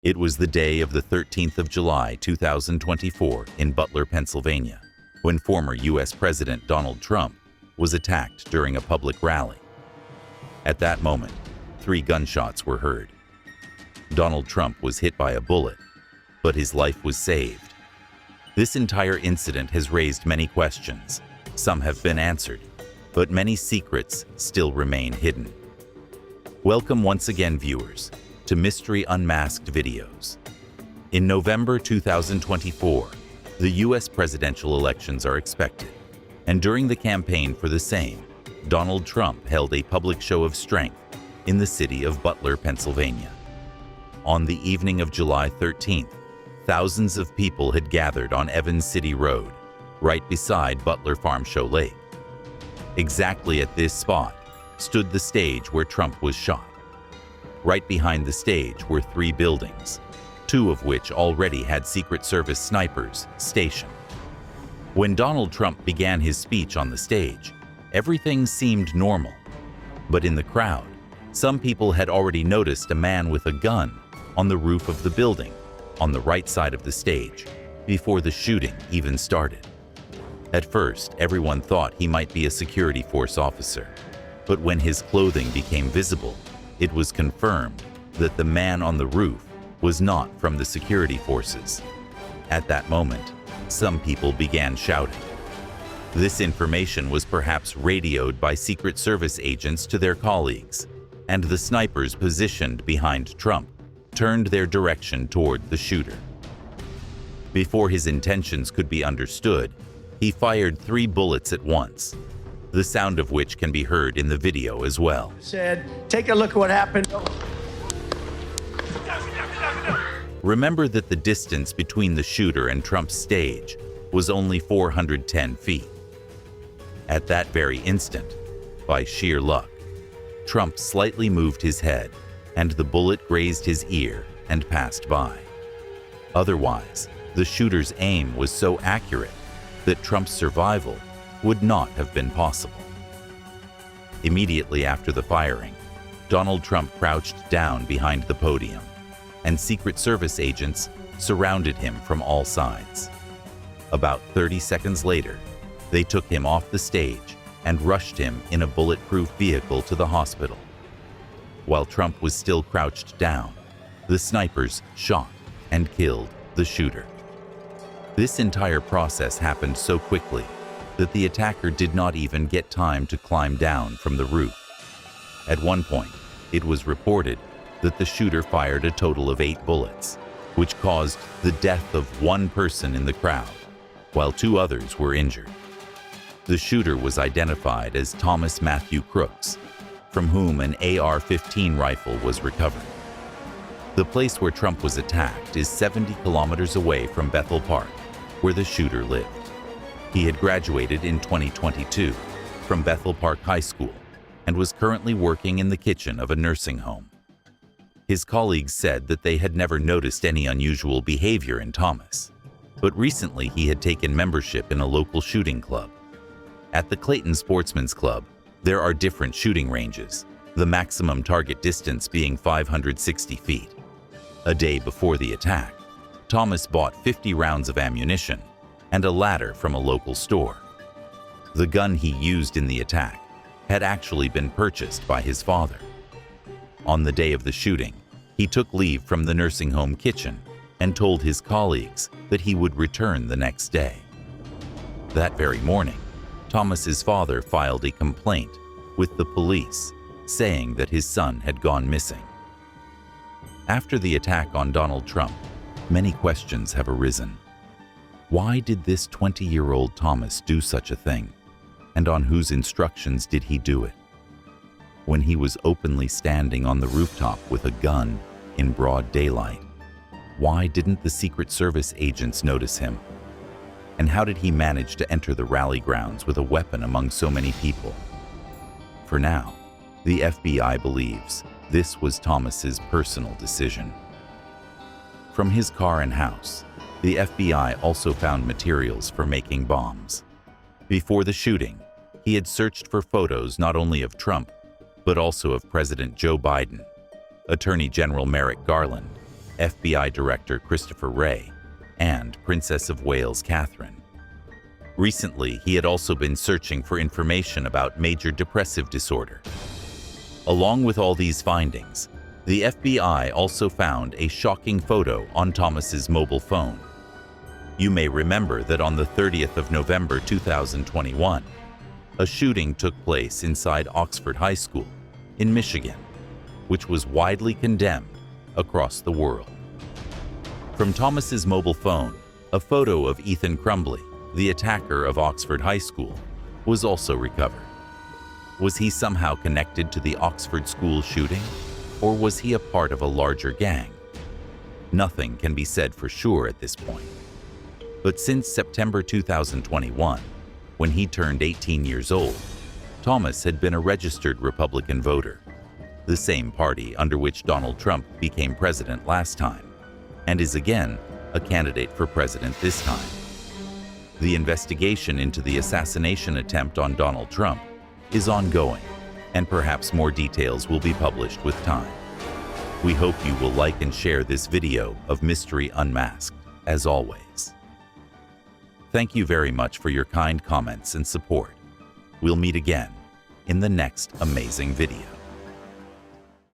It was the day of the 13th of July, 2024 in Butler, Pennsylvania, when former U.S. President Donald Trump was attacked during a public rally. At that moment, 3 gunshots were heard. Donald Trump was hit by a bullet, but his life was saved. This entire incident has raised many questions. Some have been answered, but many secrets still remain hidden. Welcome once again, viewers, to Mystery Unmasked videos. In November 2024, the U.S. presidential elections are expected, and during the campaign for the same, Donald Trump held a public show of strength in the city of Butler, Pennsylvania. On the evening of July 13th, thousands of people had gathered on Evans City Road, right beside Butler Farm Show Lake. Exactly at this spot stood the stage where Trump was shot. Right behind the stage were 3 buildings, 2 of which already had Secret Service snipers stationed. When Donald Trump began his speech on the stage, everything seemed normal. But in the crowd, some people had already noticed a man with a gun on the roof of the building on the right side of the stage before the shooting even started. At first, everyone thought he might be a security force officer, but when his clothing became visible, it was confirmed that the man on the roof was not from the security forces. At that moment, some people began shouting. This information was perhaps radioed by Secret Service agents to their colleagues, and the snipers positioned behind Trump turned their direction toward the shooter. Before his intentions could be understood, he fired 3 bullets at once, the sound of which can be heard in the video as well. Said, take a look at what happened. Remember that the distance between the shooter and Trump's stage was only 410 feet. At that very instant, by sheer luck, Trump slightly moved his head and the bullet grazed his ear and passed by. Otherwise, the shooter's aim was so accurate that Trump's survival would not have been possible. Immediately after the firing, Donald Trump crouched down behind the podium, and Secret Service agents surrounded him from all sides. About 30 seconds later, they took him off the stage and rushed him in a bulletproof vehicle to the hospital. While Trump was still crouched down, the snipers shot and killed the shooter. This entire process happened so quickly that the attacker did not even get time to climb down from the roof. At one point, it was reported that the shooter fired a total of 8 bullets, which caused the death of 1 person in the crowd, while 2 others were injured. The shooter was identified as Thomas Matthew Crooks, from whom an AR-15 rifle was recovered. The place where Trump was attacked is 70 kilometers away from Bethel Park, where the shooter lived. He had graduated in 2022 from Bethel Park High School and was currently working in the kitchen of a nursing home. His colleagues said that they had never noticed any unusual behavior in Thomas, but recently he had taken membership in a local shooting club. At the Clayton Sportsman's Club, there are different shooting ranges, the maximum target distance being 560 feet. A day before the attack, Thomas bought 50 rounds of ammunition and a ladder from a local store. The gun he used in the attack had actually been purchased by his father. On the day of the shooting, he took leave from the nursing home kitchen and told his colleagues that he would return the next day. That very morning, Thomas's father filed a complaint with the police, saying that his son had gone missing. After the attack on Donald Trump, many questions have arisen. Why did this 20-year-old Thomas do such a thing? And on whose instructions did he do it? When he was openly standing on the rooftop with a gun in broad daylight, why didn't the Secret Service agents notice him? And how did he manage to enter the rally grounds with a weapon among so many people? For now, the FBI believes this was Thomas's personal decision. From his car and house, the FBI also found materials for making bombs. Before the shooting, he had searched for photos not only of Trump, but also of President Joe Biden, Attorney General Merrick Garland, FBI Director Christopher Wray and Princess of Wales Catherine. Recently, he had also been searching for information about major depressive disorder. Along with all these findings, the FBI also found a shocking photo on Thomas's mobile phone. You may remember that on the 30th of November 2021, a shooting took place inside Oxford High School in Michigan, which was widely condemned across the world. From Thomas's mobile phone, a photo of Ethan Crumbley, the attacker of Oxford High School, was also recovered. Was he somehow connected to the Oxford school shooting, or was he a part of a larger gang? Nothing can be said for sure at this point. But since September 2021, when he turned 18 years old, Thomas had been a registered Republican voter, the same party under which Donald Trump became president last time, and is again a candidate for president this time. The investigation into the assassination attempt on Donald Trump is ongoing, and perhaps more details will be published with time. We hope you will like and share this video of Mystery Unmasked, as always. Thank you very much for your kind comments and support. We'll meet again in the next amazing video.